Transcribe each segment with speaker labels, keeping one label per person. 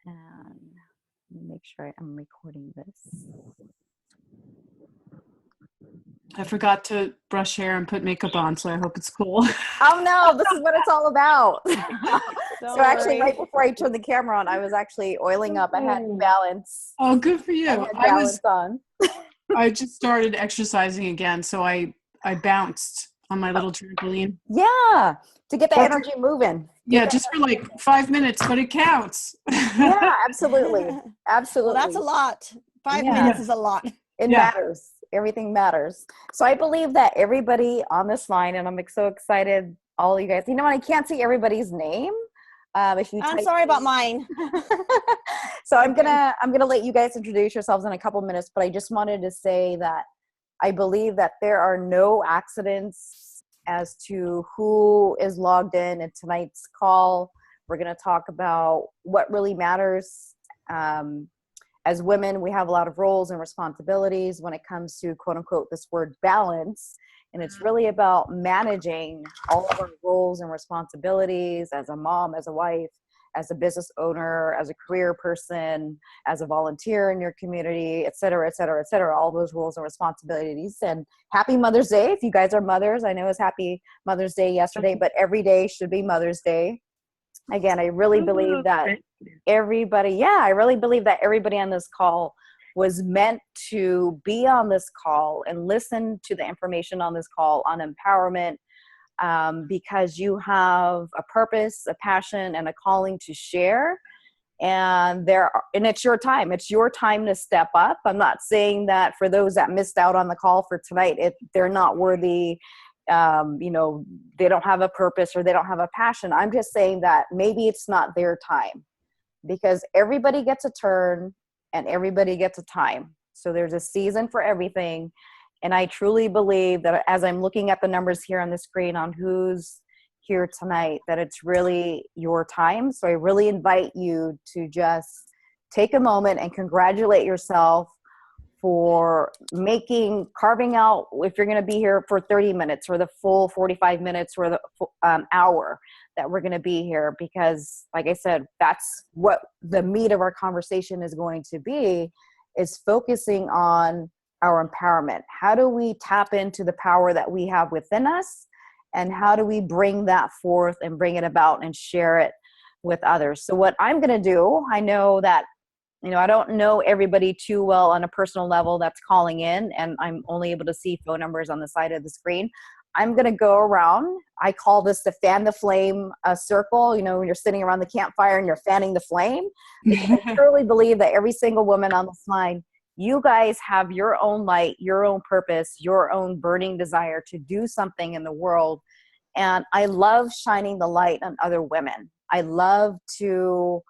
Speaker 1: And let me make sure I'm recording this.
Speaker 2: I forgot to brush hair and put makeup on, so I hope it's cool.
Speaker 1: Oh no, this is what it's all about. So actually,
Speaker 3: worry.
Speaker 1: right before I turned the camera on, I was actually oiling up. I had balance.
Speaker 2: Oh, good for you.
Speaker 1: I had balance on.
Speaker 2: I just started exercising again, so I bounced on my little trampoline.
Speaker 1: Yeah, to get the energy moving.
Speaker 2: Yeah, just for like 5 minutes, but it counts.
Speaker 1: Yeah, absolutely. Absolutely.
Speaker 3: Well, that's a lot. 5 minutes is a lot.
Speaker 1: It matters. Everything matters. So I believe that everybody on this line, and I'm so excited, all you guys, you know what, I can't see everybody's name. I'm
Speaker 3: sorry about mine.
Speaker 1: So I'm gonna let you guys introduce yourselves in a couple minutes, but I just wanted to say that I believe that there are no accidents as to who is logged in tonight's call. We're going to talk about what really matters. As women, we have a lot of roles and responsibilities when it comes to, quote unquote, this word balance. And it's really about managing all of our roles and responsibilities as a mom, as a wife, as a business owner, as a career person, as a volunteer in your community, et cetera, et cetera, et cetera, all those roles and responsibilities. And happy Mother's Day. If you guys are mothers, I know it was happy Mother's Day yesterday, but every day should be Mother's Day. Again, I really believe that everybody on this call was meant to be on this call and listen to the information on this call on empowerment, because you have a purpose, a passion, and a calling to share. And it's your time. It's your time to step up. I'm not saying that for those that missed out on the call for tonight, they're not worthy. They don't have a purpose or they don't have a passion. I'm just saying that maybe it's not their time, because everybody gets a turn and everybody gets a time. So there's a season for everything. And I truly believe that as I'm looking at the numbers here on the screen on who's here tonight, that it's really your time. So I really invite you to just take a moment and congratulate yourself for carving out, if you're going to be here for 30 minutes or the full 45 minutes or the hour that we're going to be here. Because like I said, that's what the meat of our conversation is going to be, is focusing on our empowerment. How do we tap into the power that we have within us? And how do we bring that forth and bring it about and share it with others? So what I'm going to do, I know that, I don't know everybody too well on a personal level that's calling in, and I'm only able to see phone numbers on the side of the screen. I'm going to go around. I call this the fan the flame circle. When you're sitting around the campfire and you're fanning the flame. Because I truly believe that every single woman on this line, you guys have your own light, your own purpose, your own burning desire to do something in the world. And I love shining the light on other women. I love to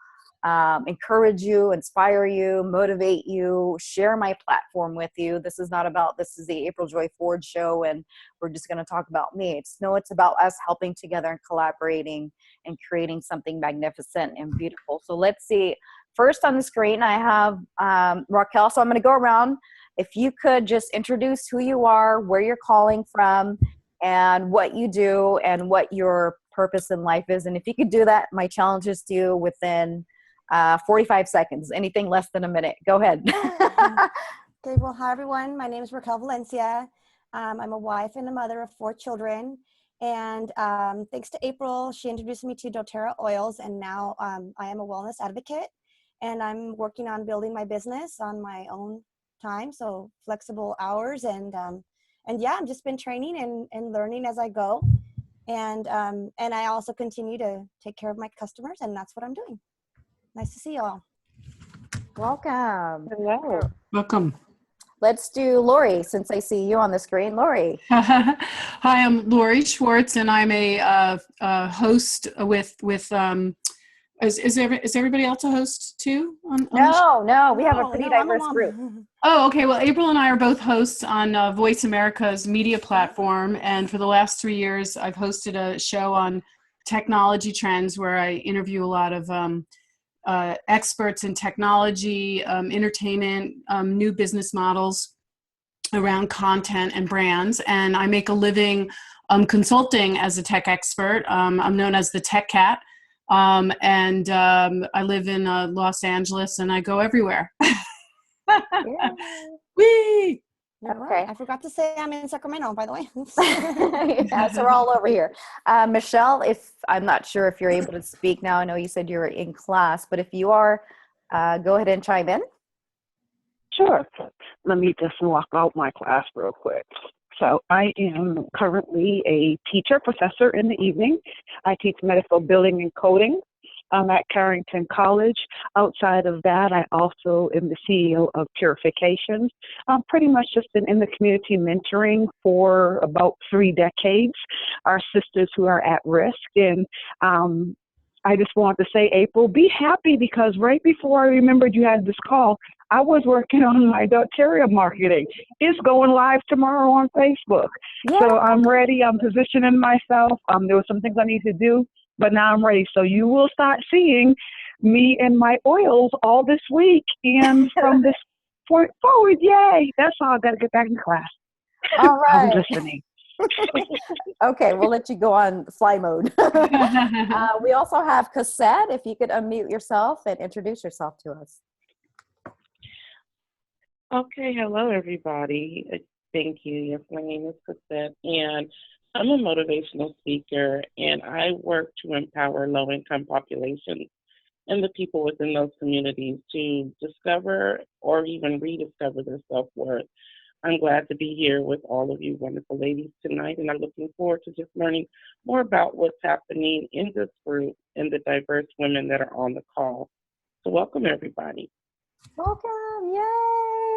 Speaker 1: encourage you, inspire you, motivate you, share my platform with you. This is the April Joy Ford show and we're just going to talk about me. It's about us helping together and collaborating and creating something magnificent and beautiful. So let's see. First on the screen, I have Raquel. So I'm going to go around. If you could just introduce who you are, where you're calling from, and what you do and what your purpose in life is. And if you could do that, my challenge is to you within 45 seconds, anything less than a minute. Go ahead.
Speaker 3: Okay, well, hi everyone. My name is Raquel Valencia. I'm a wife and a mother of 4 children. And thanks to April, she introduced me to doTERRA oils. And now I am a wellness advocate. And I'm working on building my business on my own time. So flexible hours. And yeah, I've just been training and learning as I go. And I also continue to take care of my customers. And that's what I'm doing. Nice to see you all.
Speaker 1: Welcome.
Speaker 4: Hello.
Speaker 2: Welcome.
Speaker 1: Let's do Lori, since I see you on the screen. Lori.
Speaker 2: Hi, I'm Lori Schwartz, and I'm a host with is everybody else a host too?
Speaker 1: No, we have a pretty diverse group.
Speaker 2: Oh, okay. Well, April and I are both hosts on Voice America's media platform, and for the last 3 years, I've hosted a show on technology trends where I interview a lot of experts in technology, entertainment, new business models around content and brands. And I make a living consulting as a tech expert. I'm known as the Tech Cat. I live in Los Angeles, and I go everywhere.
Speaker 1: Yeah.
Speaker 2: Whee!
Speaker 3: You're
Speaker 1: Okay.
Speaker 3: right. I forgot to say I'm in Sacramento, by the way.
Speaker 1: Yeah, so we're all over here. Michelle, if I'm not sure if you're able to speak now, I know you said you're in class, but if you are, go ahead and chime in.
Speaker 4: Sure. Let me just walk out my class real quick. So I am currently a teacher, professor in the evening. I teach medical billing and coding at Carrington College. Outside of that, I also am the CEO of Purifications. I've pretty much just been in the community mentoring for about 3 decades, our sisters who are at risk. And I just want to say, April, be happy, because right before I remembered you had this call, I was working on my doTERRA marketing. It's going live tomorrow on Facebook.
Speaker 1: Yeah.
Speaker 4: So I'm ready. I'm positioning myself. There were some things I need to do, but now I'm ready. So you will start seeing me and my oils all this week. And from this point forward, yay. That's all. I got to get back in class.
Speaker 1: All
Speaker 4: I'm
Speaker 1: right.
Speaker 4: listening.
Speaker 1: Okay, we'll let you go on fly mode. We also have Cassette. If you could unmute yourself and introduce yourself to us.
Speaker 5: Okay, hello everybody. Thank you. Yes, my name is Pascal, and I'm a motivational speaker, and I work to empower low-income populations and the people within those communities to discover or even rediscover their self-worth. I'm glad to be here with all of you wonderful ladies tonight, and I'm looking forward to just learning more about what's happening in this group and the diverse women that are on the call. So welcome everybody.
Speaker 1: Welcome. Yay.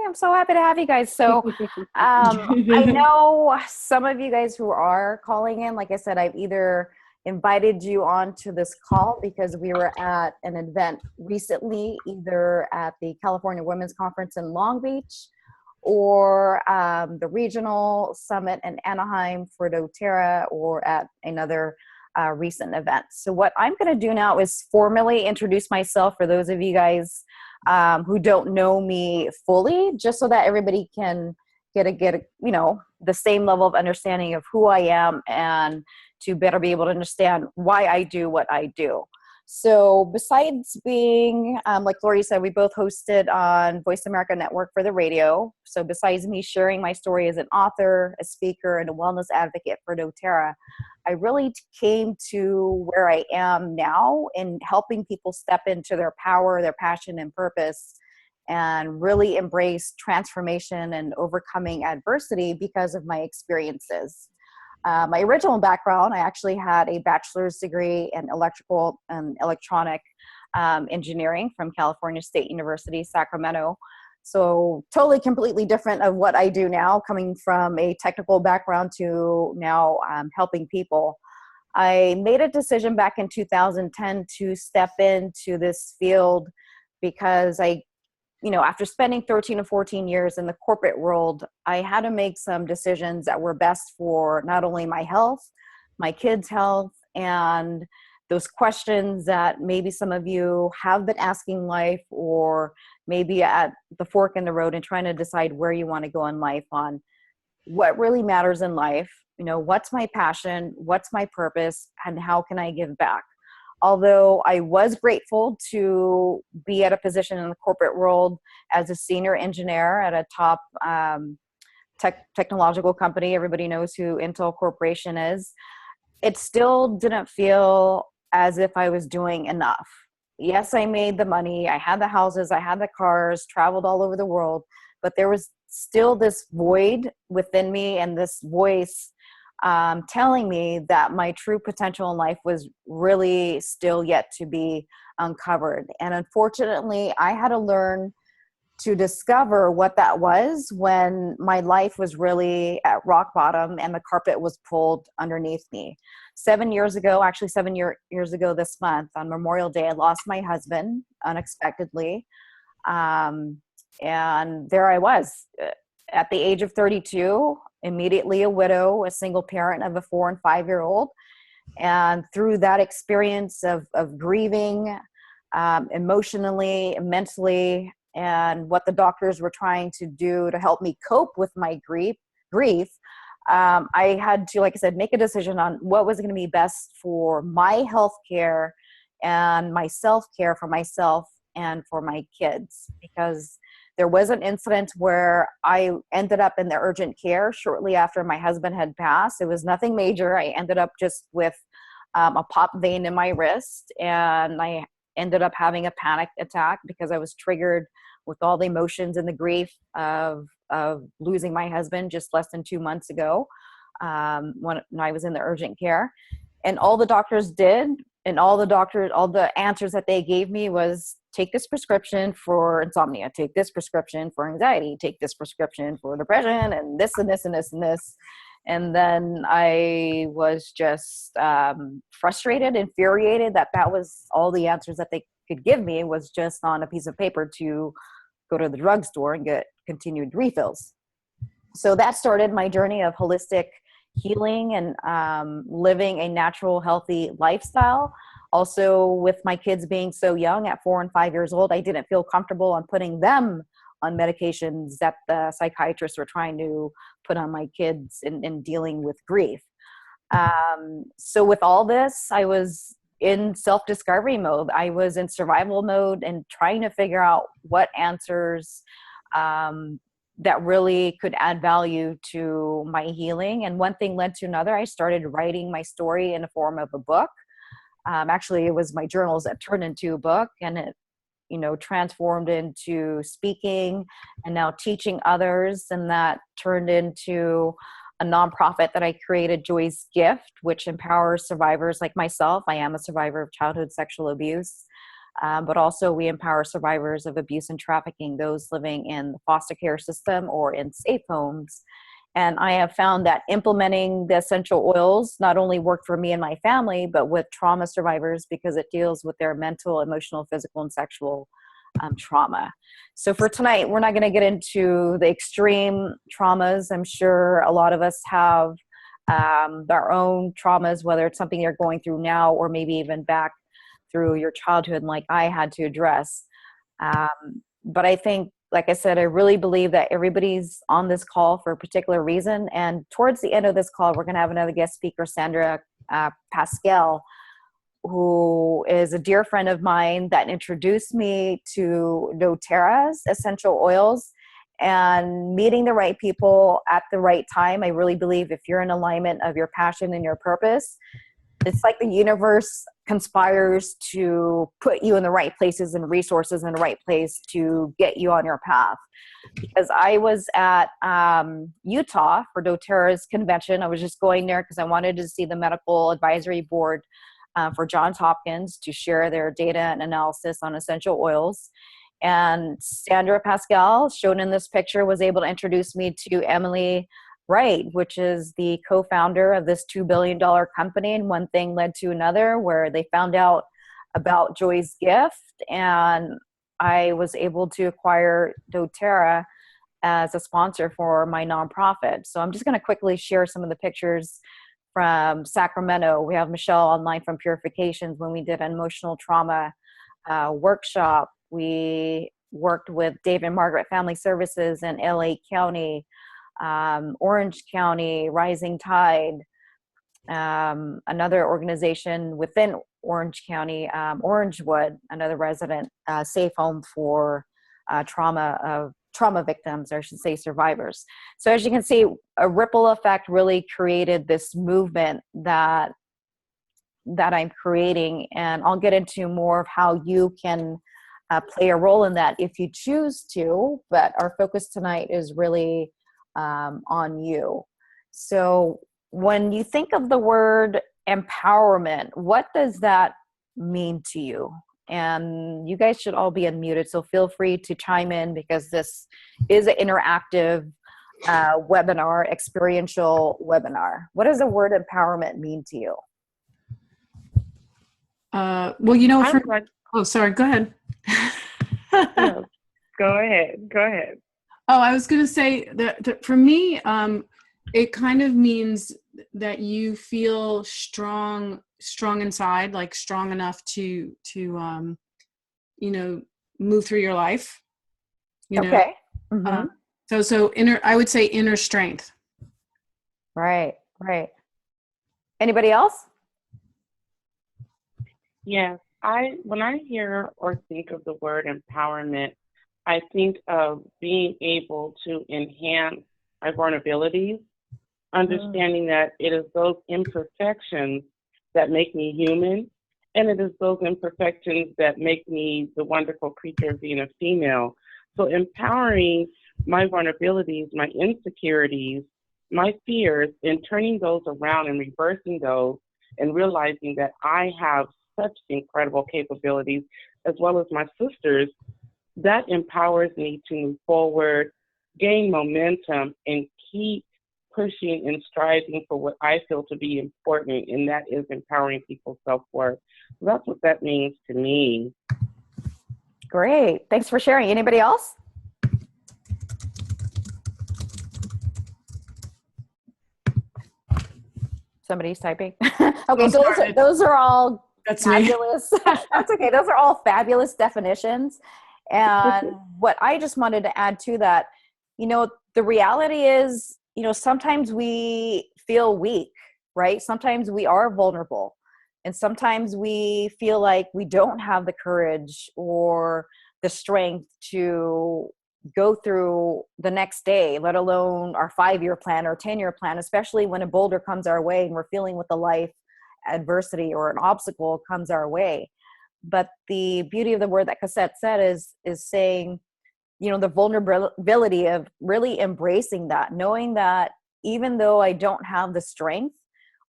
Speaker 1: I'm so happy to have you guys. So I know some of you guys who are calling in, like I said, I've either invited you onto this call because we were at an event recently, either at the California Women's Conference in Long Beach or the regional summit in Anaheim for doTERRA, or at another recent event. So what I'm going to do now is formally introduce myself for those of you guys who don't know me fully, just so that everybody can get the same level of understanding of who I am, and to better be able to understand why I do what I do. So besides being, like Lori said, we both hosted on Voice America Network for the radio. So besides me sharing my story as an author, a speaker, and a wellness advocate for doTERRA, I really came to where I am now in helping people step into their power, their passion, and purpose, and really embrace transformation and overcoming adversity because of my experiences. My original background, I actually had a bachelor's degree in electrical and electronic engineering from California State University, Sacramento. So totally, completely different of what I do now, coming from a technical background to now helping people. I made a decision back in 2010 to step into this field because after spending 13 to 14 years in the corporate world, I had to make some decisions that were best for not only my health, my kids' health, and those questions that maybe some of you have been asking life, or maybe at the fork in the road and trying to decide where you want to go in life, on what really matters in life. What's my passion, what's my purpose, and how can I give back? Although I was grateful to be at a position in the corporate world as a senior engineer at a top technological company, everybody knows who Intel Corporation is, it still didn't feel as if I was doing enough. Yes, I made the money, I had the houses, I had the cars, traveled all over the world, but there was still this void within me, and this voice telling me that my true potential in life was really still yet to be uncovered. And unfortunately, I had to learn to discover what that was when my life was really at rock bottom and the carpet was pulled underneath me. 7 years ago, actually 7 years ago this month, on Memorial Day, I lost my husband unexpectedly. And there I was at the age of 32, immediately a widow, a single parent of a 4 and 5 year old. And through that experience of grieving emotionally, mentally, and what the doctors were trying to do to help me cope with my grief, I had to, like I said, make a decision on what was going to be best for my health care and my self-care for myself and for my kids, because there was an incident where I ended up in the urgent care shortly after my husband had passed. It was nothing major. I ended up just with a pop vein in my wrist, and I ended up having a panic attack because I was triggered with all the emotions and the grief of losing my husband just less than 2 months ago, when I was in the urgent care. And all the doctors did, and all the answers that they gave me was, take this prescription for insomnia, take this prescription for anxiety, take this prescription for depression, and this and this and this and this. And then I was just frustrated, infuriated that was all the answers that they could give me, was just on a piece of paper to go to the drugstore and get continued refills. So that started my journey of holistic healing and living a natural, healthy lifestyle. Also, with my kids being so young at 4 and 5 years old, I didn't feel comfortable on putting them on medications that the psychiatrists were trying to put on my kids in dealing with grief. So with all this, I was in self-discovery mode. I was in survival mode and trying to figure out what answers that really could add value to my healing. And one thing led to another. I started writing my story in the form of a book. Actually, it was my journals that turned into a book, and it, transformed into speaking and now teaching others. And that turned into a nonprofit that I created, Joy's Gift, which empowers survivors like myself. I am a survivor of childhood sexual abuse. But also we empower survivors of abuse and trafficking, those living in the foster care system or in safe homes. And I have found that implementing the essential oils not only work for me and my family, but with trauma survivors, because it deals with their mental, emotional, physical, and sexual trauma. So for tonight, we're not going to get into the extreme traumas. I'm sure a lot of us have our own traumas, whether it's something you're going through now or maybe even back through your childhood, like I had to address. But I think, like I said, I really believe that everybody's on this call for a particular reason. And towards the end of this call, we're going to have another guest speaker, Sandra Pascal, who is a dear friend of mine that introduced me to doTERRA's essential oils, and meeting the right people at the right time. I really believe if you're in alignment of your passion and your purpose, it's like the universe conspires to put you in the right places and resources in the right place to get you on your path. Because I was at Utah for doTERRA's convention. I was just going there because I wanted to see the medical advisory board for Johns Hopkins to share their data and analysis on essential oils. And Sandra Pascal, shown in this picture, was able to introduce me to Emily Wright, which is the co-founder of this $2 billion company. And one thing led to another, where they found out about Joy's Gift, and I was able to acquire doTERRA as a sponsor for my nonprofit. So I'm just going to quickly share some of the pictures from Sacramento. We have Michelle online from Purifications when we did an emotional trauma workshop. We worked with Dave and Margaret Family Services in LA County, Orange County, Rising Tide, another organization within Orange County, Orangewood, another resident safe home for trauma victims, or I should say survivors. So as you can see, a ripple effect really created this movement that I'm creating, and I'll get into more of how you can play a role in that if you choose to, but our focus tonight is really on you. So when you think of the word empowerment, what does that mean to you? And you guys should all be unmuted, so feel free to chime in, because this is an interactive webinar, experiential webinar. What does the word empowerment mean to you?
Speaker 2: Oh, sorry, go ahead.
Speaker 5: No, go ahead.
Speaker 2: Oh, I was going to say that for me, it kind of means that you feel strong inside, like strong enough to move through your life.
Speaker 1: Okay. Mm-hmm.
Speaker 2: So I would say inner strength.
Speaker 1: Right. Anybody else?
Speaker 5: Yeah, when I hear or think of the word empowerment, I think of being able to enhance my vulnerabilities, understanding that it is those imperfections that make me human, and it is those imperfections that make me the wonderful creature of being a female. So empowering my vulnerabilities, my insecurities, my fears, and turning those around and reversing those and realizing that I have such incredible capabilities, as well as my sisters, that empowers me to move forward, gain momentum, and keep pushing and striving for what I feel to be important, and that is empowering people's self-worth. So that's what that means to me.
Speaker 1: Great. Thanks for sharing. Anybody else? Somebody's typing. Okay, so those are all fabulous. That's okay. Those are all fabulous definitions. And what I just wanted to add to that, the reality is, sometimes we feel weak, right? Sometimes we are vulnerable. And sometimes we feel like we don't have the courage or the strength to go through the next day, let alone our 5-year plan or 10-year plan, especially when a boulder comes our way and we're feeling with the life adversity or an obstacle comes our way. But the beauty of the word that Cassette said is saying, the vulnerability of really embracing that, knowing that even though I don't have the strength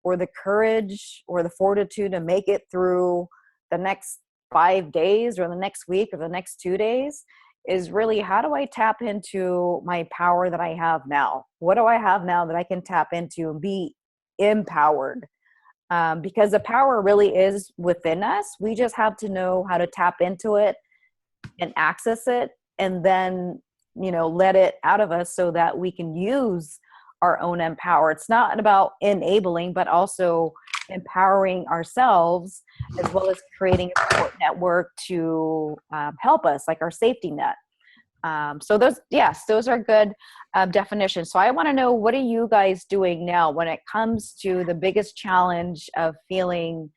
Speaker 1: or the courage or the fortitude to make it through the next 5 days or the next week or the next 2 days, is really, how do I tap into my power that I have now? What do I have now that I can tap into and be empowered? Because the power really is within us. We just have to know how to tap into it and access it, and then, let it out of us so that we can use our own empower. It's not about enabling, but also empowering ourselves, as well as creating a support network to help us, like our safety net. So those are good definitions. So I want to know, what are you guys doing now when it comes to the biggest challenge of feeling,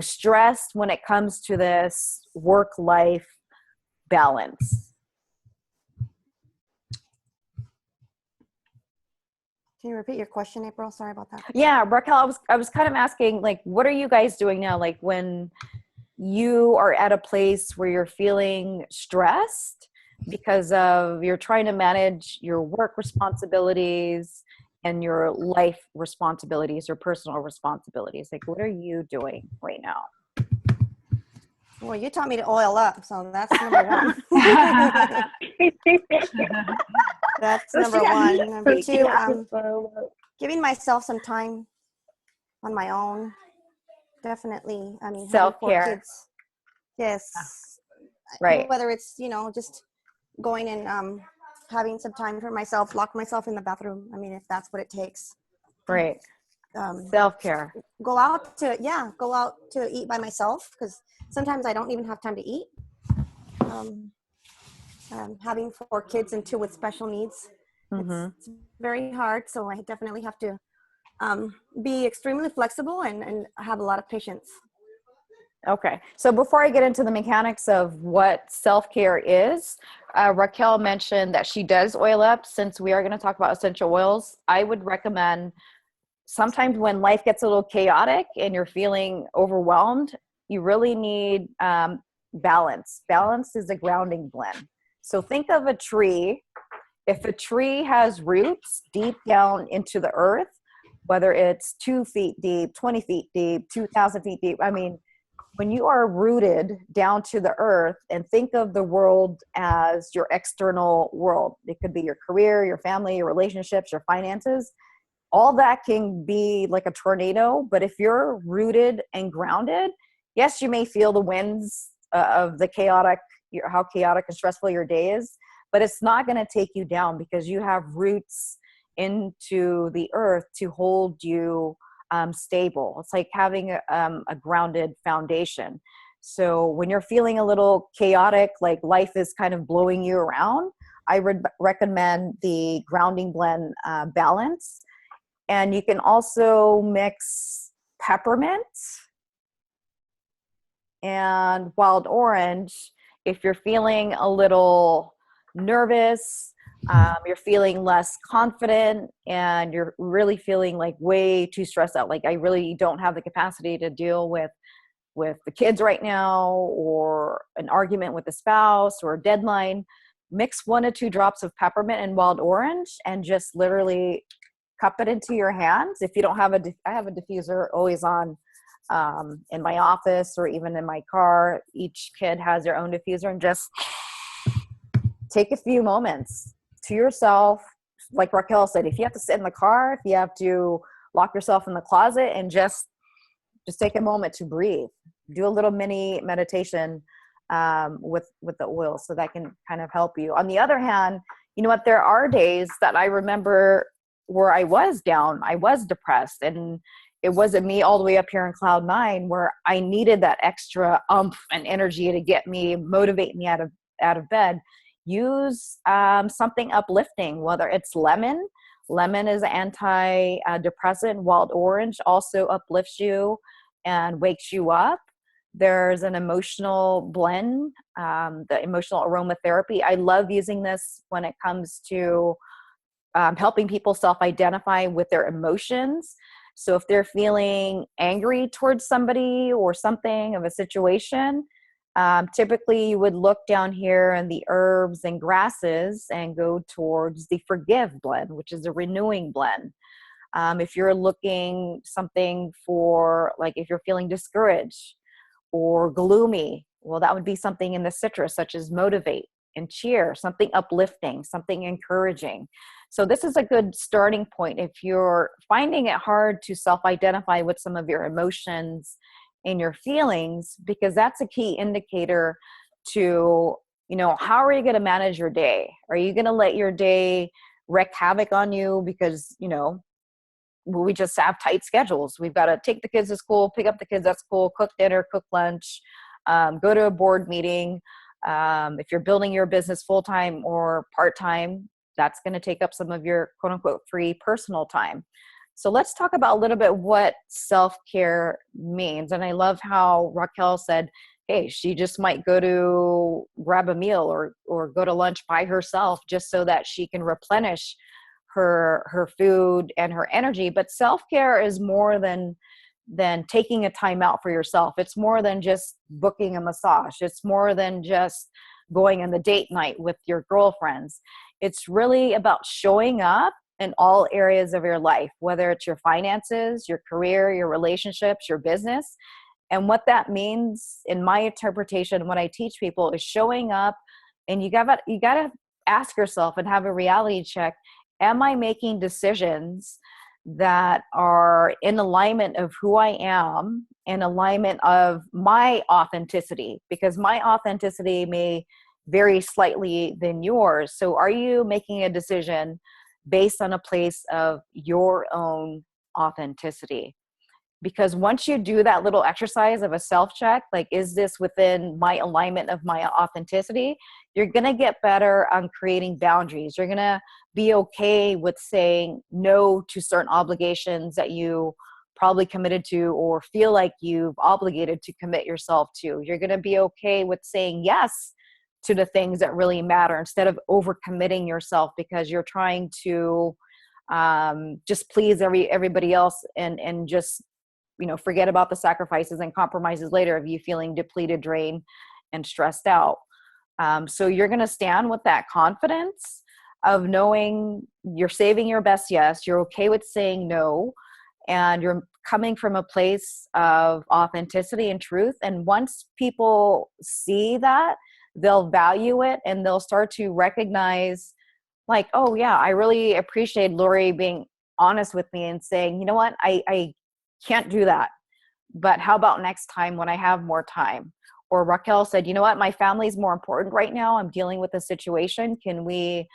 Speaker 1: stressed when it comes to this work-life balance?
Speaker 3: Can you repeat your question, April? Sorry about that.
Speaker 1: Yeah, Raquel, I was kind of asking, like, what are you guys doing now? Like, when you are at a place where you're feeling stressed because of you're trying to manage your work responsibilities and your life responsibilities or personal responsibilities. Like, what are you doing right now?
Speaker 3: Well, you taught me to oil up, so that's number one. That's number one. Number two, giving myself some time on my own. Definitely. I mean,
Speaker 1: self-care.
Speaker 3: Having 4 kids. Yes.
Speaker 1: Right.
Speaker 3: Whether it's, just going and having some time for myself, lock myself in the bathroom. I mean, if that's what it takes.
Speaker 1: Right. Self-care.
Speaker 3: Go out to eat by myself, because sometimes I don't even have time to eat. Having 4 kids and 2 with special needs, it's very hard. So I definitely have to be extremely flexible and have a lot of patience.
Speaker 1: Okay. So before I get into the mechanics of what self-care is, Raquel mentioned that she does oil up. Since we are going to talk about essential oils, I would recommend, sometimes when life gets a little chaotic and you're feeling overwhelmed, you really need balance. Balance is a grounding blend. So think of a tree. If a tree has roots deep down into the earth, whether it's 2 feet deep, 20 feet deep, 2,000 feet deep, I mean, when you are rooted down to the earth, and think of the world as your external world, it could be your career, your family, your relationships, your finances, all that can be like a tornado. But if you're rooted and grounded, yes, you may feel the winds of the how chaotic and stressful your day is, but it's not going to take you down, because you have roots into the earth to hold you stable. It's like having a grounded foundation. So when you're feeling a little chaotic, like life is kind of blowing you around, I would recommend the grounding blend balance. And you can also mix peppermint And wild orange, if you're feeling a little nervous, you're feeling less confident, and you're really feeling like way too stressed out, like I really don't have the capacity to deal with the kids right now, or an argument with the spouse, or a deadline, mix 1 to 2 drops of peppermint and wild orange and just literally cup it into your hands. If you don't have I have a diffuser always on in my office or even in my car. Each kid has their own diffuser, and just take a few moments to yourself. Like Raquel said, if you have to sit in the car, if you have to lock yourself in the closet, and just take a moment to breathe, do a little mini meditation with the oil, so that can kind of help you. On the other hand, you know what, there are days that I remember where I was down, I was depressed, and it wasn't me all the way up here in cloud 9, where I needed that extra umph and energy to motivate me out of bed. Use something uplifting, whether it's lemon. Lemon is anti-depressant. Wild orange also uplifts you and wakes you up. There's an emotional blend, the emotional aromatherapy. I love using this when it comes to helping people self-identify with their emotions. So if they're feeling angry towards somebody or something of a situation, typically you would look down here in the herbs and grasses and go towards the forgive blend, which is a renewing blend. If you're looking something for, like if you're feeling discouraged or gloomy, well, that would be something in the citrus, such as motivate and cheer, something uplifting, something encouraging. So this is a good starting point if you're finding it hard to self-identify with some of your emotions and your feelings, because that's a key indicator to, how are you going to manage your day? Are you going to let your day wreak havoc on you because, we just have tight schedules? We've got to take the kids to school, pick up the kids at school, cook dinner, cook lunch, go to a board meeting. If you're building your business full-time or part-time, that's going to take up some of your quote unquote free personal time. So let's talk about a little bit what self-care means. And I love how Raquel said, hey, she just might go to grab a meal or go to lunch by herself just so that she can replenish her food and her energy. But self-care is more than taking a time out for yourself. It's more than just booking a massage. It's more than just going on the date night with your girlfriends. It's really about showing up in all areas of your life, whether it's your finances, your career, your relationships, your business. And what that means in my interpretation, when I teach people, is showing up, and you got to ask yourself and have a reality check. Am I making decisions that are in alignment of who I am, in alignment of my authenticity? Because my authenticity may vary slightly than yours. So are you making a decision based on a place of your own authenticity? Because once you do that little exercise of a self-check, like, is this within my alignment of my authenticity? You're going to get better on creating boundaries. You're going to be okay with saying no to certain obligations that you probably committed to or feel like you've obligated to commit yourself to. You're going to be okay with saying yes to the things that really matter, instead of overcommitting yourself because you're trying to just please everybody else and just forget about the sacrifices and compromises later of you feeling depleted, drained, and stressed out. So you're going to stand with that confidence of knowing you're saving your best yes, you're okay with saying no, and you're coming from a place of authenticity and truth. And once people see that, they'll value it, and they'll start to recognize, like, oh yeah, I really appreciate Lori being honest with me and saying, you know what, I can't do that, but how about next time when I have more time? Or Raquel said, you know what, my family's more important right now. I'm dealing with a situation. Can we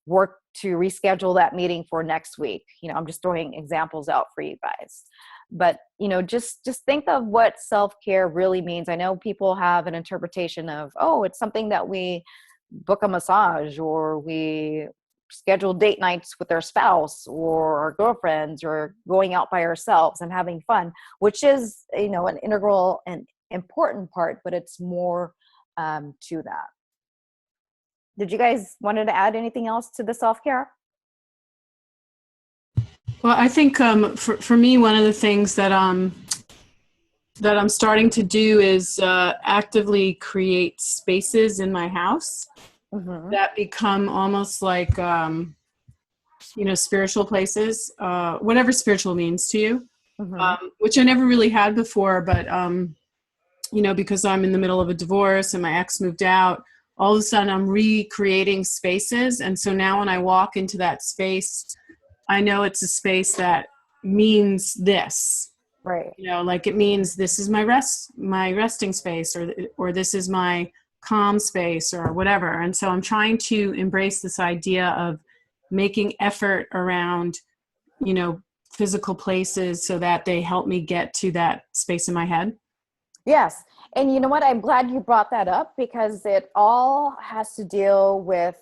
Speaker 1: work to reschedule that meeting for next week? I'm just throwing examples out for you guys. But, just think of what self-care really means. I know people have an interpretation of, oh, it's something that we book a massage or we schedule date nights with our spouse or our girlfriends, or going out by ourselves and having fun, which is, an integral and important part, but it's more to that. Did you guys wanted to add anything else to the self-care?
Speaker 2: Well, I think for me, one of the things that I'm starting to do is actively create spaces in my house that become almost like spiritual places, whatever spiritual means to you, which I never really had before. But because I'm in the middle of a divorce and my ex moved out, all of a sudden I'm recreating spaces, and so now when I walk into that space, I know it's a space that means this.
Speaker 1: Right.
Speaker 2: Like it means this is my resting space, or this is my calm space, or whatever. And so I'm trying to embrace this idea of making effort around, physical places so that they help me get to that space in my head.
Speaker 1: Yes. And you know what? I'm glad you brought that up, because it all has to deal with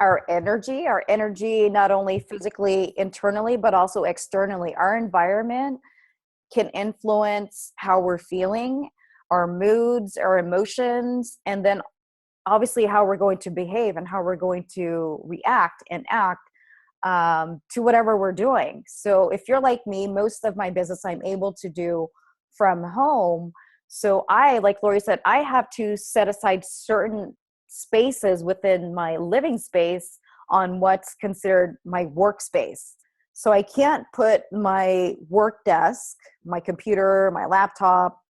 Speaker 1: our energy, not only physically, internally, but also externally. Our environment can influence how we're feeling, our moods, our emotions, and then obviously how we're going to behave and how we're going to react and act to whatever we're doing. So if you're like me, most of my business I'm able to do from home. So like Lori said, I have to set aside certain spaces within my living space on what's considered my workspace. So I can't put my work desk, my computer, my laptop,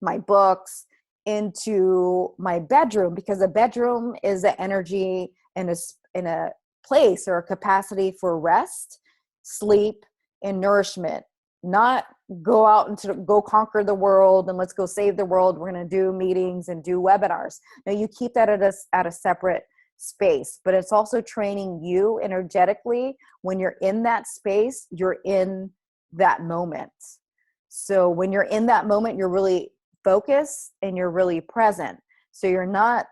Speaker 1: my books into my bedroom, because a bedroom is an energy and in a place or a capacity for rest, sleep, and nourishment. Not go out and go conquer the world and let's go save the world. We're going to do meetings and do webinars. Now you keep that at a separate space, but it's also training you energetically. When you're in that space, you're in that moment. So when you're in that moment, you're really focused and you're really present. So you're not,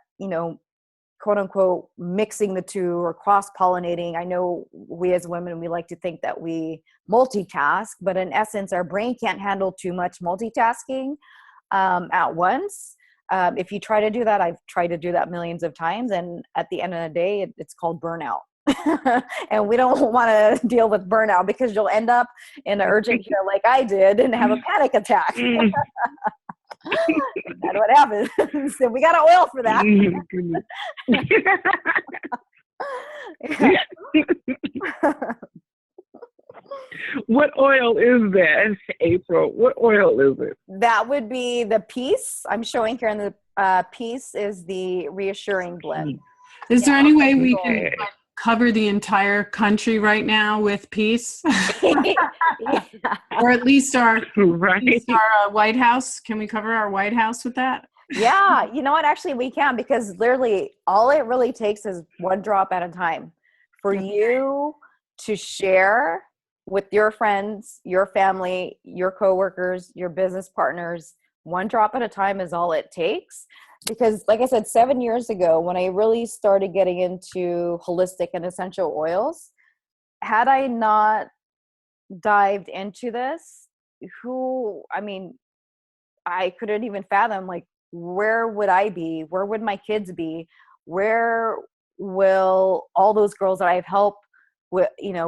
Speaker 1: quote unquote, mixing the two or cross-pollinating. I know we as women, we like to think that we multitask, but in essence, our brain can't handle too much multitasking at once. If you try to do that, I've tried to do that millions of times. And at the end of the day, it's called burnout. And we don't want to deal with burnout, because you'll end up in an urgent care like I did and have a panic attack. That's what happens. So we got oil for that.
Speaker 4: What oil is that, April? What oil is it?
Speaker 1: That would be the Peace. I'm showing here in the Peace is the reassuring blend.
Speaker 2: Is there any way we can cover the entire country right now with peace? Or at least our White House? Can we cover our White House with that?
Speaker 1: Yeah, you know what? Actually, we can, because literally all it really takes is one drop at a time for you to share with your friends, your family, your coworkers, your business partners. One drop at a time is all it takes. Because like I said, 7 years ago, when I really started getting into holistic and essential oils, had I not dived into this, I couldn't even fathom, like, where would I be? Where would my kids be? Where will all those girls that I've helped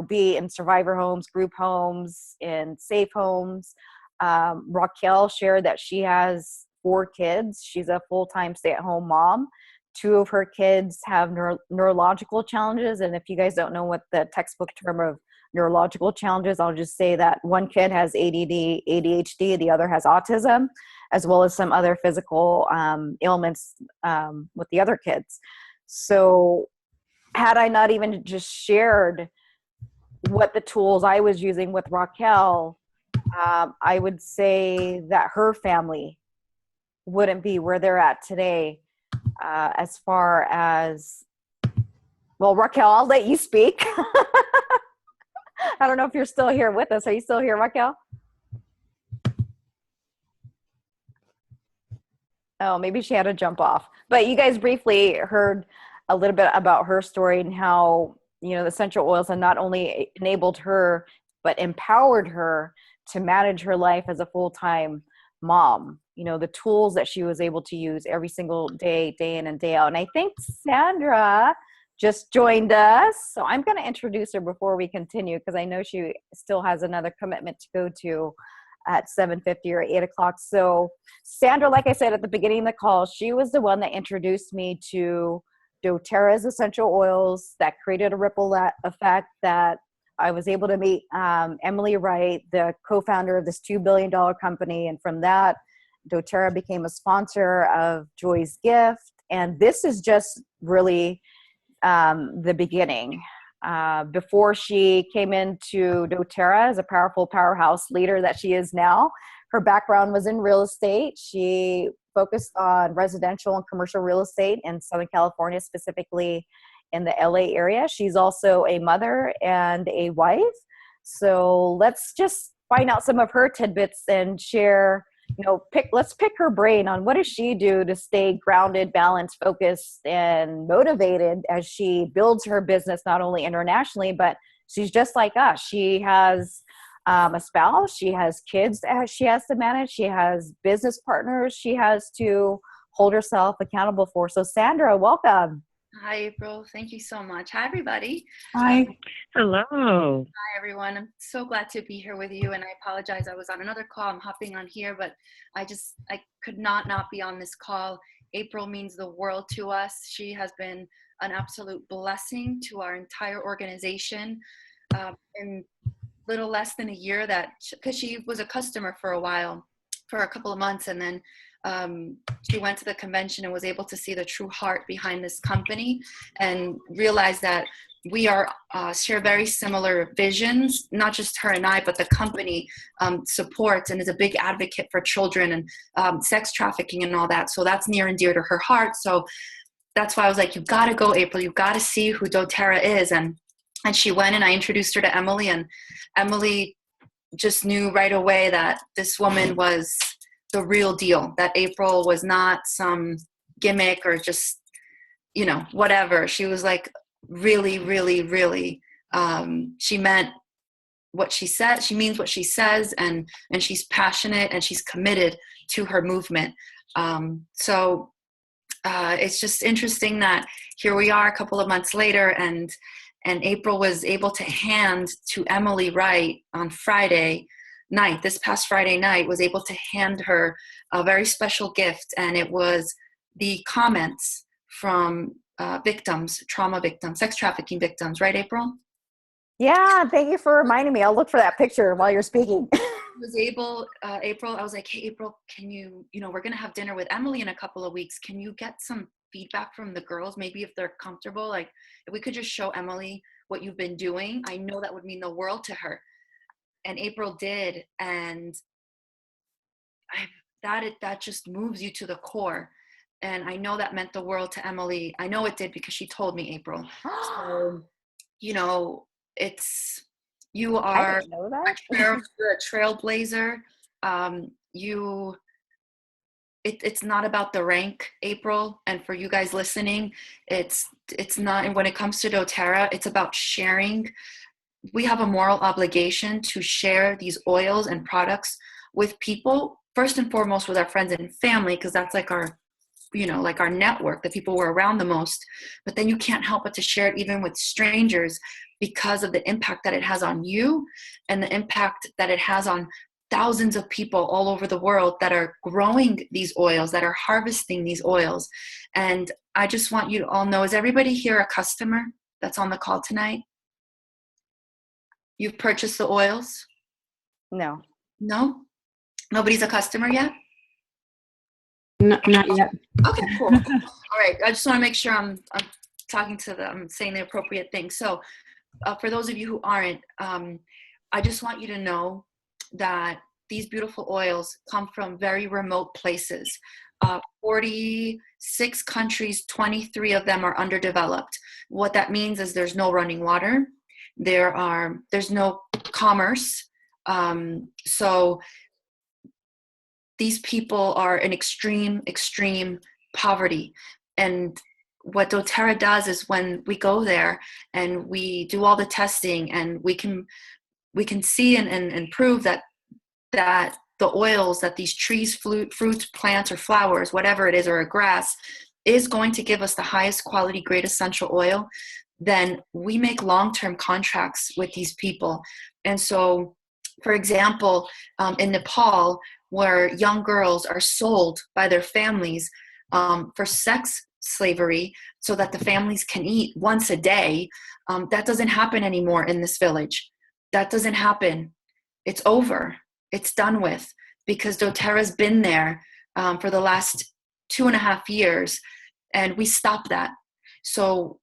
Speaker 1: be in survivor homes, group homes, in safe homes? Raquel shared that she has 4 kids. She's a full-time stay-at-home mom. 2 of her kids have neurological challenges. And if you guys don't know what the textbook term of neurological challenges, I'll just say that one kid has ADD, ADHD, the other has autism, as well as some other physical ailments with the other kids. So had I not even just shared what the tools I was using with Raquel, I would say that her family wouldn't be where they're at today. As far as, well, Raquel, I'll let you speak. I don't know if you're still here with us. Are you still here, Raquel? Oh, maybe she had to jump off. But you guys briefly heard a little bit about her story and how, the essential oils, and not only enabled her, but empowered her to manage her life as a full-time mom. The tools that she was able to use every single day, day in and day out. And I think Sandra just joined us. So I'm going to introduce her before we continue, because I know she still has another commitment to go to at 7:50 or 8 o'clock. So Sandra, like I said at the beginning of the call, she was the one that introduced me to doTERRA's essential oils, that created a ripple effect, that I was able to meet Emily Wright, the co-founder of this $2 billion company. And from that, doTERRA became a sponsor of Joy's Gift. And this is just really the beginning. Before she came into doTERRA as a powerful powerhouse leader that she is now, her background was in real estate. She focused on residential and commercial real estate in Southern California, specifically in the LA area. She's also a mother and a wife. So let's just find out some of her tidbits and share, let's pick her brain on what does she do to stay grounded, balanced, focused, and motivated as she builds her business, not only internationally, but she's just like us. She has a spouse, she has kids that she has to manage, she has business partners she has to hold herself accountable for. So Sandra, welcome.
Speaker 6: Hi, April. Thank you so much. Hi, everybody.
Speaker 2: Hi.
Speaker 5: Hello.
Speaker 6: Hi, everyone. I'm so glad to be here with you. And I apologize. I was on another call. I'm hopping on here, but I could not be on this call. April means the world to us. She has been an absolute blessing to our entire organization. In little less than a year, because she was a customer for a while, for a couple of months, and then she went to the convention and was able to see the true heart behind this company and realize that we share very similar visions. Not just her and I, but the company supports and is a big advocate for children and sex trafficking and all that. So that's near and dear to her heart. So that's why I was like, you got to go, April. You got to see who doTERRA is. And she went, and I introduced her to Emily, and Emily just knew right away that this woman was the real deal, that April was not some gimmick or just, whatever. She was like really, really, really, she meant what she said. She means what she says, and she's passionate and she's committed to her movement. So it's just interesting that here we are a couple of months later, and April was able to hand to Emily Wright on Friday night, this past Friday night, was able to hand her a very special gift. And it was the comments from victims, trauma victims, sex trafficking victims. Right, April?
Speaker 1: Yeah, thank you for reminding me. I'll look for that picture while you're speaking.
Speaker 6: Was able, April, I was like, hey, April, can you, we're going to have dinner with Emily in a couple of weeks. Can you get some feedback from the girls? Maybe if they're comfortable, like if we could just show Emily what you've been doing, I know that would mean the world to her. And April did. And that just moves you to the core. And I know that meant the world to Emily. I know it did because she told me, April. So, you are you're a trailblazer. It's not about the rank, April, and for you guys listening, it's not. And when it comes to doTERRA, it's about sharing. We have a moral obligation to share these oils and products with people, first and foremost with our friends and family, because that's like our network, the people we're around the most. But then you can't help but to share it even with strangers, because of the impact that it has on you and the impact that it has on thousands of people all over the world that are growing these oils, that are harvesting these oils. And I just want you to all know, is everybody here a customer that's on the call tonight? You've purchased the oils?
Speaker 1: No.
Speaker 6: No? Nobody's a customer yet?
Speaker 2: No, not yet.
Speaker 6: Okay, cool. All right. I just want to make sure I'm talking to them, I'm saying the appropriate thing. So for those of you who aren't, I just want you to know that these beautiful oils come from very remote places. 46 countries, 23 of them are underdeveloped. What that means is there's no running water. There's no commerce. So these people are in extreme poverty. And what doTERRA does is when we go there and we do all the testing, and we can see and prove that the oils that these trees, fruits, plants, or flowers, whatever it is, or a grass, is going to give us the highest quality, great essential oil, then we make long-term contracts with these people. And so, for example, in Nepal, where young girls are sold by their families for sex slavery so that the families can eat once a day, that doesn't happen anymore in this village. That doesn't happen. It's over. It's done with, because doTERRA's been there for the last 2.5 years, and we stopped that. So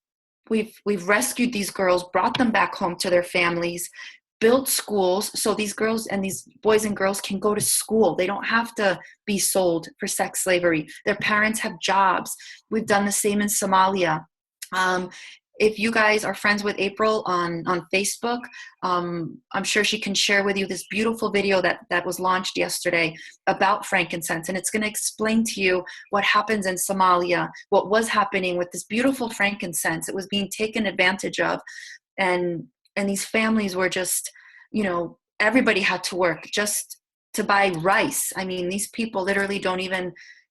Speaker 6: we've rescued these girls, brought them back home to their families, built schools so these girls and these boys and girls can go to school. They don't have to be sold for sex slavery. Their parents have jobs. We've done the same in Somalia. If you guys are friends with April on Facebook, I'm sure she can share with you this beautiful video that was launched yesterday about frankincense. And it's going to explain to you what happens in Somalia, what was happening with this beautiful frankincense. It was being taken advantage of. And these families were just, everybody had to work just to buy rice. I mean, these people literally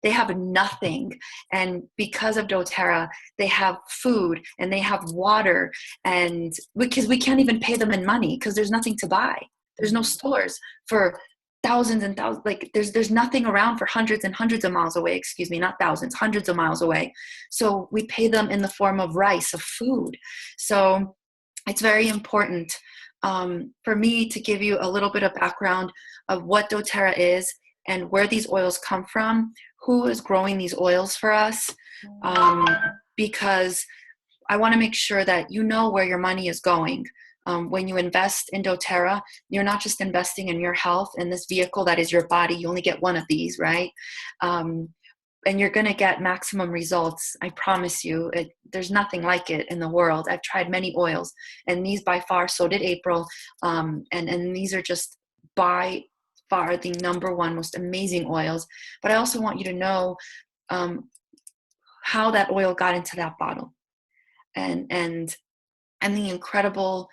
Speaker 6: they have nothing. And because of doTERRA, they have food and they have water, and because we can't even pay them in money because there's nothing to buy. There's no stores for thousands and thousands. Like there's nothing around for hundreds and hundreds of miles away, excuse me, not thousands, hundreds of miles away. So we pay them in the form of rice, of food. So it's very important for me to give you a little bit of background of what doTERRA is and where these oils come from, who is growing these oils for us, because I want to make sure that you know where your money is going. When you invest in doTERRA, you're not just investing in your health and this vehicle that is your body. You only get one of these, right? And you're going to get maximum results. I promise you. There's nothing like it in the world. I've tried many oils, and these by far, so did April. And these are just by far the number one most amazing oils. But I also want you to know how that oil got into that bottle, and the incredible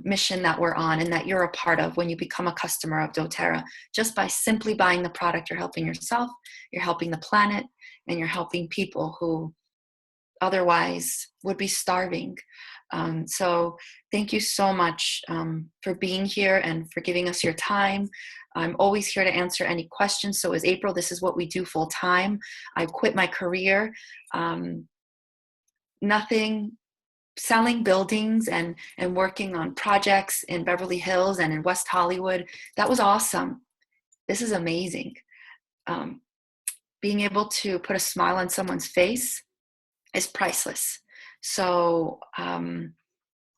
Speaker 6: mission that we're on and that you're a part of when you become a customer of doTERRA. Just by simply buying the product, you're helping yourself, you're helping the planet, and you're helping people who otherwise would be starving. So thank you so much for being here and for giving us your time. I'm always here to answer any questions. So is April. This is what we do full time. I quit my career. Selling buildings and working on projects in Beverly Hills and in West Hollywood. That was awesome. This is amazing. Being able to put a smile on someone's face is priceless. So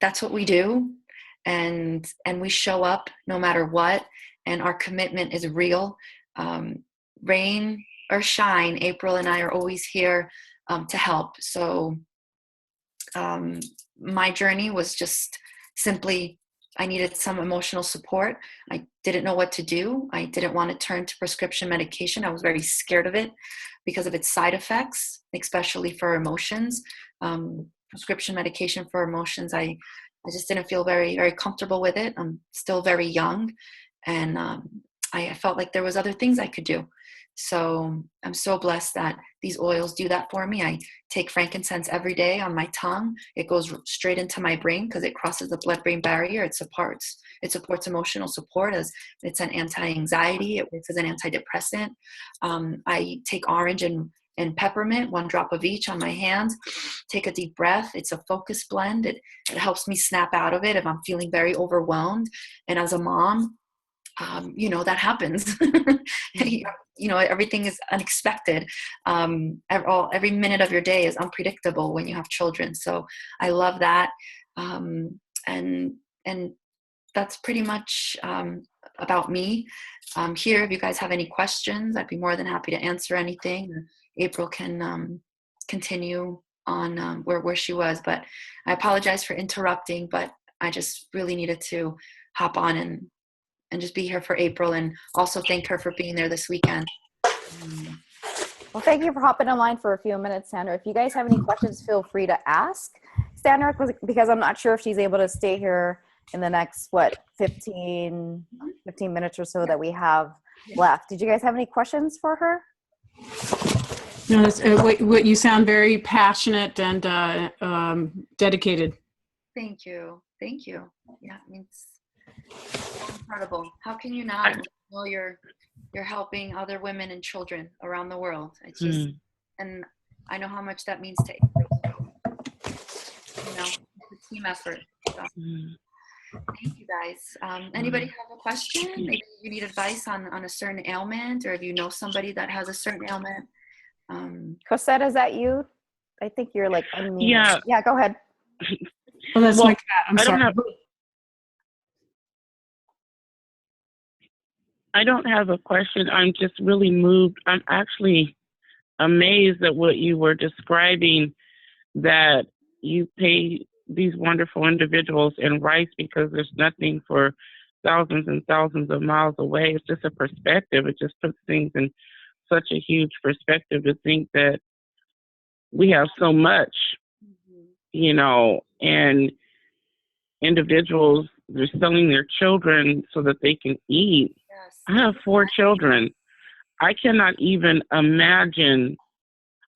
Speaker 6: that's what we do. And we show up no matter what. And our commitment is real. Rain or shine, April and I are always here to help. So my journey was just simply, I needed some emotional support. I didn't know what to do. I didn't want to turn to prescription medication. I was very scared of it because of its side effects, especially for emotions. Prescription medication for emotions, I just didn't feel very, very comfortable with it. I'm still very young, and I felt like there was other things I could do. So I'm so blessed that these oils do that for me. I take frankincense every day on my tongue. It goes straight into my brain because it crosses the blood-brain barrier. It supports emotional support, as it's an anti-anxiety. It works as an antidepressant. I take orange and peppermint, 1 drop of each on my hands. Take a deep breath. It's a focus blend. It helps me snap out of it if I'm feeling very overwhelmed. And as a mom, that happens. Everything is unexpected. Every minute of your day is unpredictable when you have children. So I love that. And that's pretty much about me. Here, if you guys have any questions, I'd be more than happy to answer anything. April can continue on where she was, but I apologize for interrupting, but I just really needed to hop on and just be here for April, and also thank her for being there this weekend.
Speaker 1: Well, thank you for hopping online for a few minutes, Sandra. If you guys have any questions, feel free to ask Sandra, because I'm not sure if she's able to stay here in the next, 15 minutes or so that we have left. Did you guys have any questions for her?
Speaker 2: No, what you sound very passionate and dedicated.
Speaker 6: Thank you. Thank you. Yeah, it means incredible. How can you not know you're helping other women and children around the world? It's just, and I know how much that means to April. You know, it's a team effort. So, thank you guys. Anybody have a question? Maybe you need advice on a certain ailment, or if you know somebody that has a certain ailment.
Speaker 1: Cosette, is that you? I think you're like unmuted.
Speaker 5: Yeah.
Speaker 1: Yeah, go ahead.
Speaker 2: Oh, that's my cat. I'm sorry.
Speaker 5: I don't have a question. I'm just really moved. I'm actually amazed at what you were describing, that you pay these wonderful individuals in rice because there's nothing for thousands and thousands of miles away. It's just a perspective. It just puts things in such a huge perspective to think that we have so much, you know, and individuals, they're selling their children so that they can eat.
Speaker 6: Yes.
Speaker 5: I have 4 children. I cannot even imagine.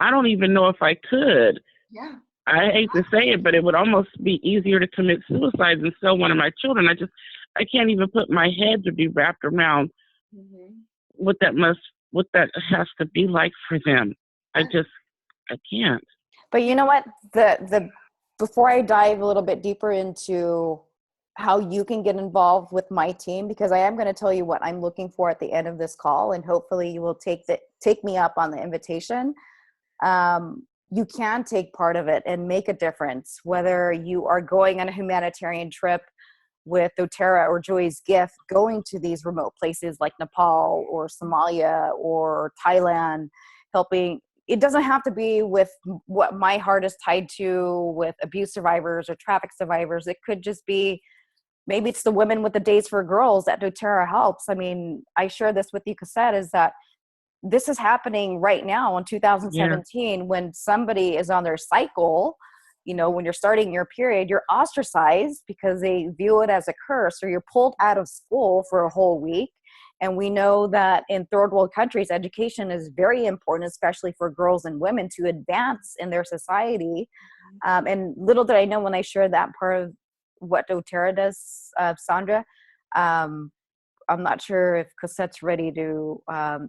Speaker 5: I don't even know if I could.
Speaker 6: Yeah.
Speaker 5: I hate to say it, but it would almost be easier to commit suicide than sell one of my children. I can't even put my head to be wrapped around what that has to be like for them. I can't.
Speaker 1: But you know what? The before I dive a little bit deeper into how you can get involved with my team, because I am going to tell you what I'm looking for at the end of this call, and hopefully you will take me up on the invitation. You can take part of it and make a difference, whether you are going on a humanitarian trip with doTERRA or Joy's Gift, going to these remote places like Nepal or Somalia or Thailand, helping. It doesn't have to be with what my heart is tied to, with abuse survivors or traffic survivors. It could just be, maybe it's the women with the Days for Girls that doTERRA helps. I mean, I share this with you, Cassette, is that this is happening right now in 2017 when somebody is on their cycle. You know, when you're starting your period, you're ostracized because they view it as a curse, or you're pulled out of school for a whole week. And we know that in third world countries, education is very important, especially for girls and women, to advance in their society. And little did I know when I shared that part of what doTERRA does, Sandra, I'm not sure if Cosette's ready to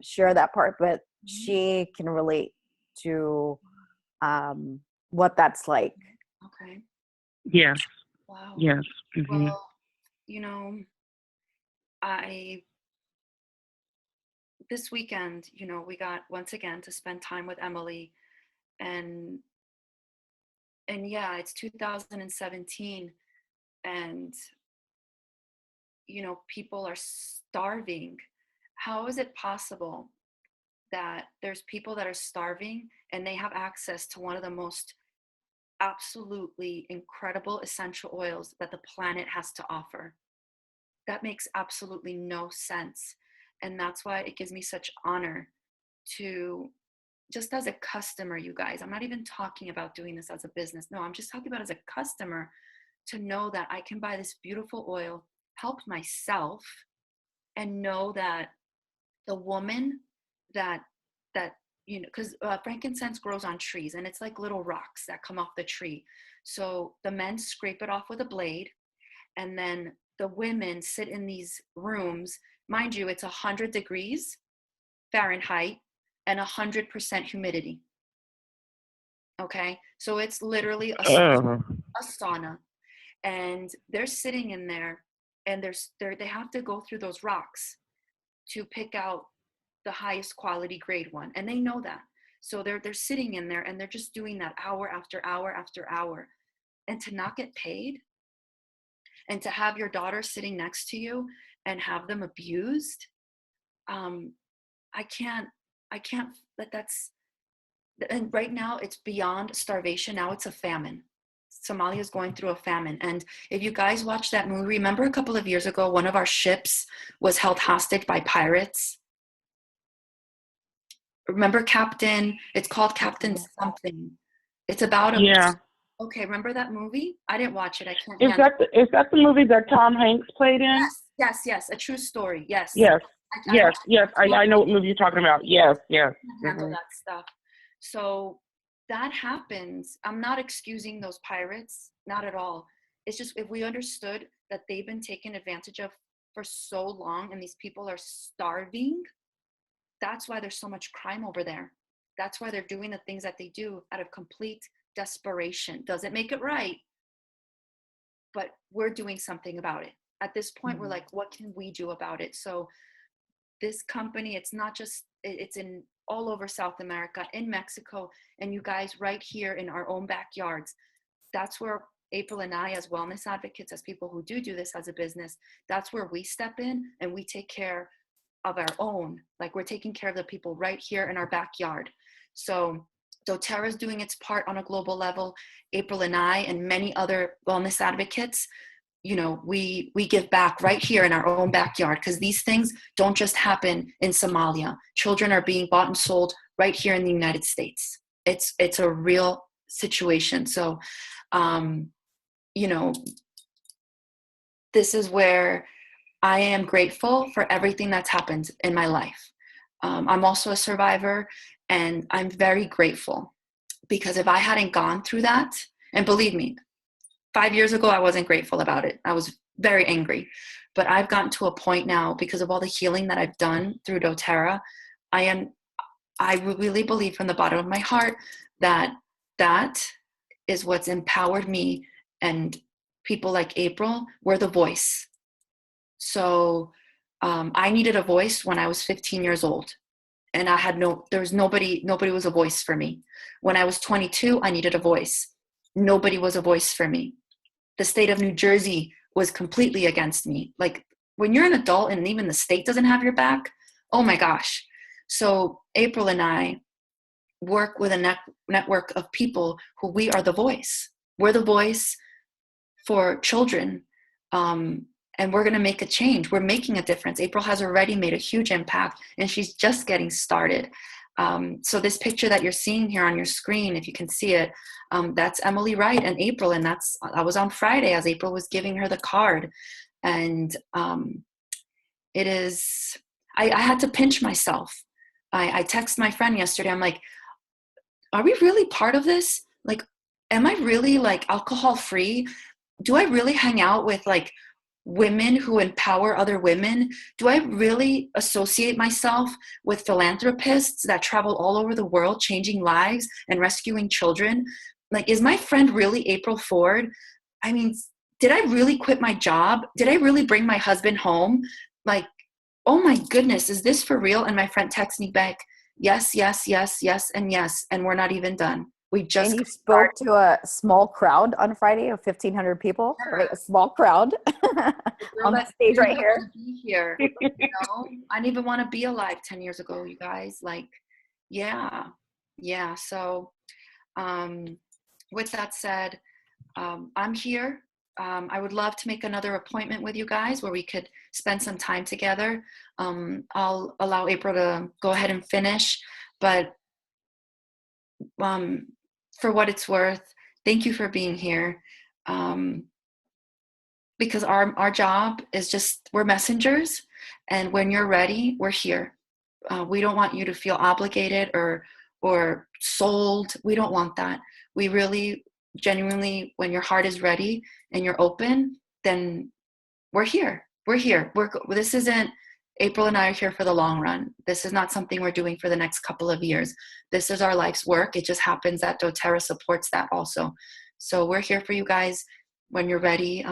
Speaker 1: share that part, but she can relate to what that's like.
Speaker 6: Okay.
Speaker 5: Yes.
Speaker 6: Wow.
Speaker 5: Yes.
Speaker 6: Well, you know, this weekend, you know, we got once again to spend time with Emily, and yeah, it's 2017, and you know, people are starving. How is it possible that there's people that are starving and they have access to one of the most absolutely incredible essential oils that the planet has to offer? That makes absolutely no sense. And that's why it gives me such honor to, just as a customer, you guys, I'm not even talking about doing this as a business. No, I'm just talking about as a customer, to know that I can buy this beautiful oil, help myself, and know that the woman that you know, because frankincense grows on trees, and it's like little rocks that come off the tree. So the men scrape it off with a blade, and then the women sit in these rooms. Mind you, it's 100 degrees Fahrenheit and 100% humidity. Okay, so it's literally a sauna, and they're sitting in there, and they have to go through those rocks to pick out the highest quality grade one, and they know that. So they're sitting in there, and they're just doing that hour after hour after hour, and to not get paid, and to have your daughter sitting next to you and have them abused. I can't. And right now it's beyond starvation. Now it's a famine. Somalia is going through a famine. And if you guys watch that movie, remember a couple of years ago, one of our ships was held hostage by pirates. Remember Captain? It's called Captain something. It's about a.
Speaker 5: Yeah.
Speaker 6: Okay, remember that movie? I didn't watch it. I can't.
Speaker 5: Is that the movie that Tom Hanks played in?
Speaker 6: Yes. A true story. Yes.
Speaker 5: Yes. I know what movie you're talking about. Yes.
Speaker 6: I can't handle that stuff. So that happens. I'm not excusing those pirates, not at all. It's just if we understood that they've been taken advantage of for so long and these people are starving, that's why there's so much crime over there. That's why they're doing the things that they do out of complete desperation. Doesn't make it right, but we're doing something about it. At this point, we're like, what can we do about it? So this company, it's not just, it's in all over South America, in Mexico, and you guys right here in our own backyards. That's where April and I, as wellness advocates, as people who do this as a business, that's where we step in and we take care of our own. Like we're taking care of the people right here in our backyard. So doTERRA is doing its part on a global level. April and I and many other wellness advocates, you know, we give back right here in our own backyard, because these things don't just happen in Somalia. Children are being bought and sold right here in the United States. It's a real situation. So, you know, this is where I am grateful for everything that's happened in my life. I'm also a survivor, and I'm very grateful, because if I hadn't gone through that, and believe me, 5 years ago, I wasn't grateful about it. I was very angry, but I've gotten to a point now, because of all the healing that I've done through doTERRA, I really believe from the bottom of my heart that that is what's empowered me, and people like April, we're the voice. So I needed a voice when I was 15 years old, and nobody was a voice for me. When I was 22, I needed a voice. Nobody was a voice for me. The state of New Jersey was completely against me. Like, when you're an adult and even the state doesn't have your back, oh my gosh. So April and I work with a network of people who we are the voice. We're the voice for children. And we're going to make a change. We're making a difference. April has already made a huge impact, and she's just getting started. So this picture that you're seeing here on your screen, if you can see it, that's Emily Wright and April. And that was on Friday as April was giving her the card. And it is, I had to pinch myself. I texted my friend yesterday. I'm like, are we really part of this? Like, am I really like alcohol free? Do I really hang out with like women who empower other women? Do I really associate myself with philanthropists that travel all over the world, changing lives and rescuing children? Like, is my friend really April Ford? I mean, did I really quit my job? Did I really bring my husband home? Like, oh my goodness, is this for real? And my friend texts me back, yes, yes, yes, yes, and yes. And we're not even done. We just
Speaker 1: and you spoke to a small crowd on Friday of 1,500 people, right? A small crowd on the stage right here.
Speaker 6: You know? I didn't even want to be alive 10 years ago, you guys. Like, yeah. So with that said, I'm here. I would love to make another appointment with you guys where we could spend some time together. I'll allow April to go ahead and finish, but for what it's worth, thank you for being here. Because our job is just, we're messengers, and when you're ready, we're here. We don't want you to feel obligated or sold. We don't want that. We really, genuinely, when your heart is ready and you're open, then we're here. This isn't, April and I are here for the long run. This is not something we're doing for the next couple of years. This is our life's work. It just happens that doTERRA supports that also. So we're here for you guys. When you're ready,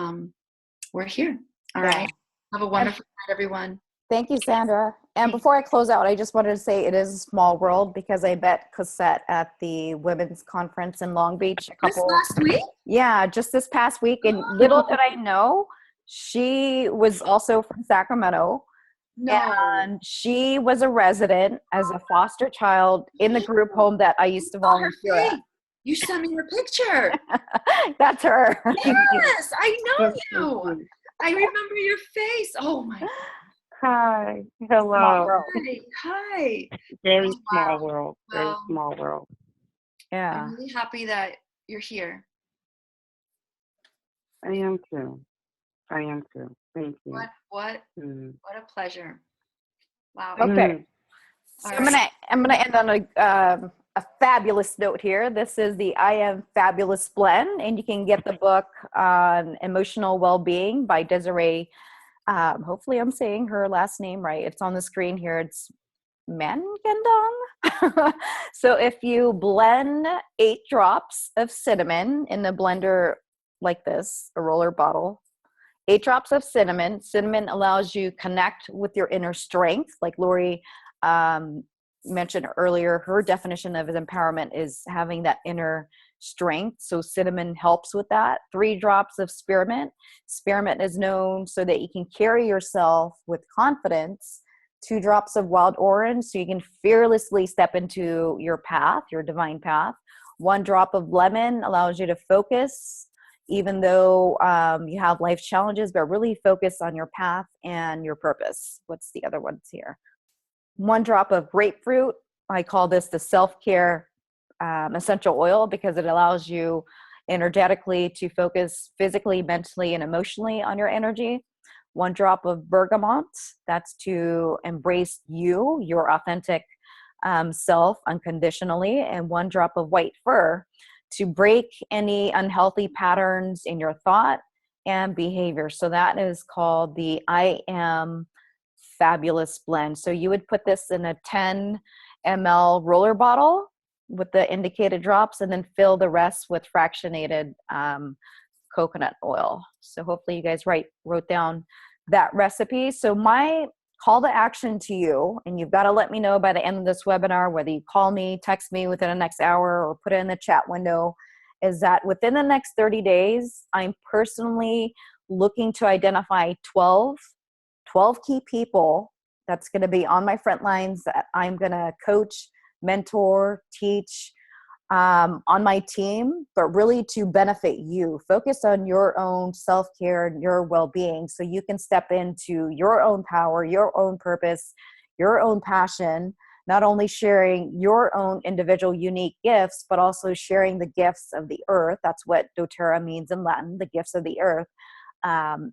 Speaker 6: we're here. All right. Have a wonderful night, everyone.
Speaker 1: Thank you, Sandra. And before I close out, I just wanted to say it is a small world, because I met Cosette at the women's conference in Long Beach
Speaker 6: Just last week?
Speaker 1: Yeah, just this past week. And little did I know, she was also from Sacramento.
Speaker 6: No.
Speaker 1: And she was a resident as a foster child in the group home that I used to volunteer at.
Speaker 6: You sent me her picture.
Speaker 1: That's her.
Speaker 6: Yes, I know you. I remember your face. Oh my.
Speaker 4: Hi.
Speaker 1: Small
Speaker 4: Hello.
Speaker 1: world.
Speaker 6: Hi. Hi.
Speaker 5: Very
Speaker 6: Oh,
Speaker 5: small
Speaker 6: wow.
Speaker 5: world. Very
Speaker 6: Well,
Speaker 5: small world.
Speaker 1: Yeah.
Speaker 6: I'm really happy that you're here.
Speaker 5: I am too. I am too. Thank you.
Speaker 6: What
Speaker 5: Mm.
Speaker 6: a pleasure. Wow.
Speaker 1: Okay. So
Speaker 6: All
Speaker 1: I'm
Speaker 6: right.
Speaker 1: gonna end on a fabulous note here. This is the I Am Fabulous blend, and you can get the book on emotional well-being by Desiree. Hopefully, I'm saying her last name right. It's on the screen here. It's Mangendong. So if you blend 8 drops of cinnamon in the blender like this, a roller bottle, 8 drops of cinnamon. Cinnamon allows you connect with your inner strength. Like Lori mentioned earlier, her definition of empowerment is having that inner strength. So cinnamon helps with that. 3 drops of spearmint. Spearmint is known so that you can carry yourself with confidence. 2 drops of wild orange, so you can fearlessly step into your path, your divine path. 1 drop of lemon allows you to focus even though you have life challenges, but really focus on your path and your purpose. What's the other ones here? 1 drop of grapefruit. I call this the self-care essential oil because it allows you energetically to focus physically, mentally, and emotionally on your energy. 1 drop of bergamot. That's to embrace you, your authentic self unconditionally. And 1 drop of white fur to break any unhealthy patterns in your thought and behavior. So that is called the I Am Fabulous blend. So you would put this in a 10 ml roller bottle with the indicated drops and then fill the rest with fractionated coconut oil. So hopefully you guys wrote down that recipe. So my call to action to you, and you've got to let me know by the end of this webinar, whether you call me, text me within the next hour, or put it in the chat window, is that within the next 30 days, I'm personally looking to identify 12 key people that's going to be on my front lines that I'm going to coach, mentor, teach, on my team, but really to benefit you. Focus on your own self-care and your well-being so you can step into your own power, your own purpose, your own passion, not only sharing your own individual unique gifts, but also sharing the gifts of the earth. That's what doTERRA means in Latin, the gifts of the earth,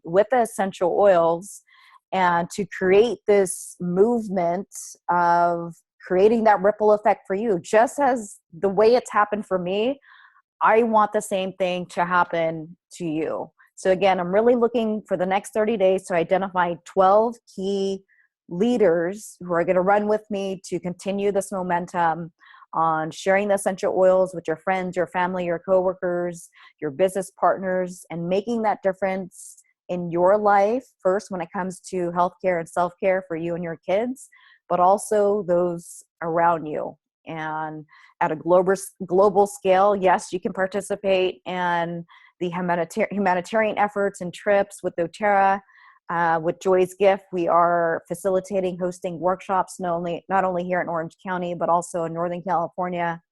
Speaker 1: with the essential oils, and to create this movement of creating that ripple effect for you. Just as the way it's happened for me, I want the same thing to happen to you. So again, I'm really looking for the next 30 days to identify 12 key leaders who are going to run with me to continue this momentum on sharing the essential oils with your friends, your family, your coworkers, your business partners, and making that difference in your life first when it comes to healthcare and self-care for you and your kids, but also those around you. And at a global scale, yes, you can participate in the humanitarian efforts and trips with doTERRA. With Joy's Gift, we are facilitating, hosting workshops not only here in Orange County, but also in Northern California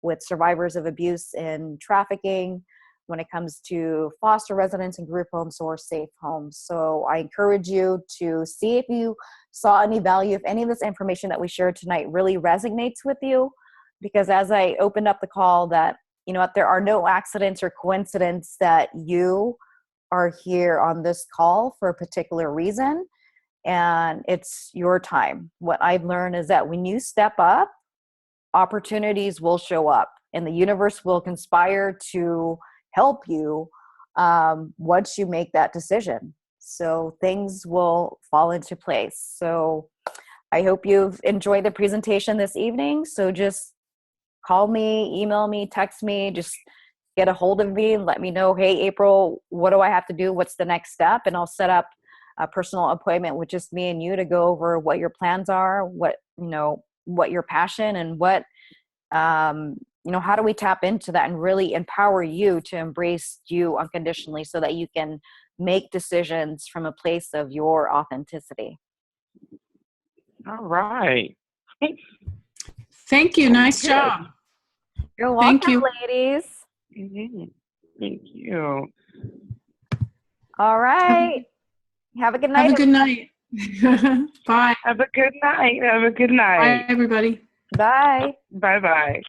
Speaker 1: with survivors of abuse and trafficking when it comes to foster residents and group homes or safe homes. So I encourage you to see if you saw any value, if any of this information that we shared tonight really resonates with you, because as I opened up the call that, you know what, there are no accidents or coincidence that you are here on this call for a particular reason, and it's your time. What I've learned is that when you step up, opportunities will show up and the universe will conspire to help you once you make that decision. So things will fall into place. So I hope you've enjoyed the presentation this evening. So just call me, email me, text me, just get a hold of me and let me know, hey, April, what do I have to do? What's the next step? And I'll set up a personal appointment with just me and you to go over what your plans are, what your passion, and what, how do we tap into that and really empower you to embrace you unconditionally so that you can make decisions from a place of your authenticity.
Speaker 5: All right.
Speaker 2: Thank you. Nice job.
Speaker 1: You're welcome,
Speaker 2: Thank you.
Speaker 1: ladies.
Speaker 5: Mhm. Thank you.
Speaker 1: All right. Have a good night.
Speaker 2: Have a good night. Bye.
Speaker 5: Have a good night. Have a good
Speaker 2: Bye,
Speaker 5: night.
Speaker 2: everybody.
Speaker 1: Bye.
Speaker 5: Bye-bye.